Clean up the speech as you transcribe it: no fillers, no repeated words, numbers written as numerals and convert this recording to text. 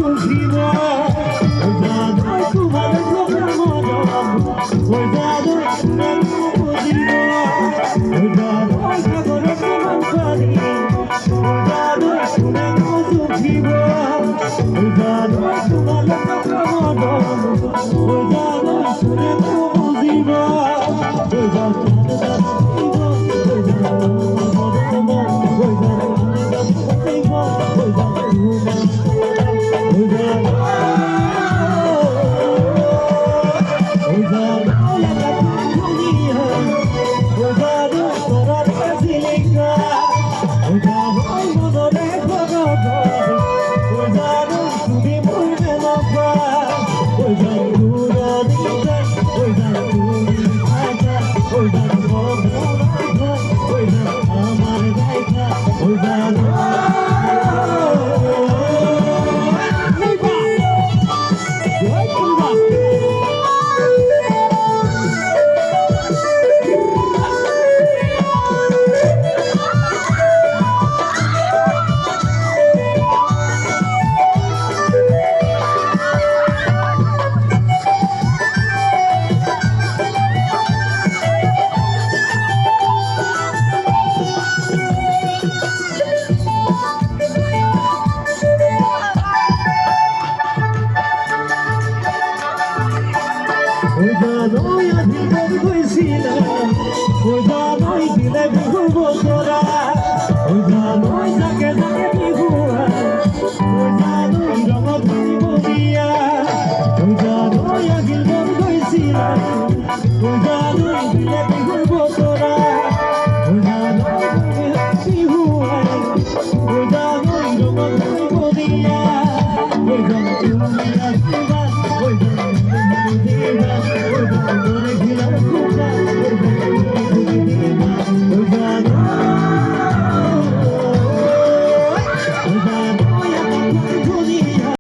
বুঝিব জানো তোমার কথা মরম ওই জানো বুঝিব জানো সাগর তোমার পানি ওই জানো শুনে বুঝিব জানো তোমার কথা মরম ওই জানো শুনে বুঝিব জানোই আধিপন কইছিলাম ওই জানোই দিলে বিহু বছরা ওই জানোই যাকে যাকে বিহুয়া ওই জানোই রঙত দিব দিয়া ওই জানোই আধিপন কইছিলাম ওই জানোই দিলে বিহু বছরা ওই জানোই বিহুয়া ওই জানোই রঙত দিব দিয়া ওই জানোই তুমি আসিবা ওই জানোই দিবা ওই জানোই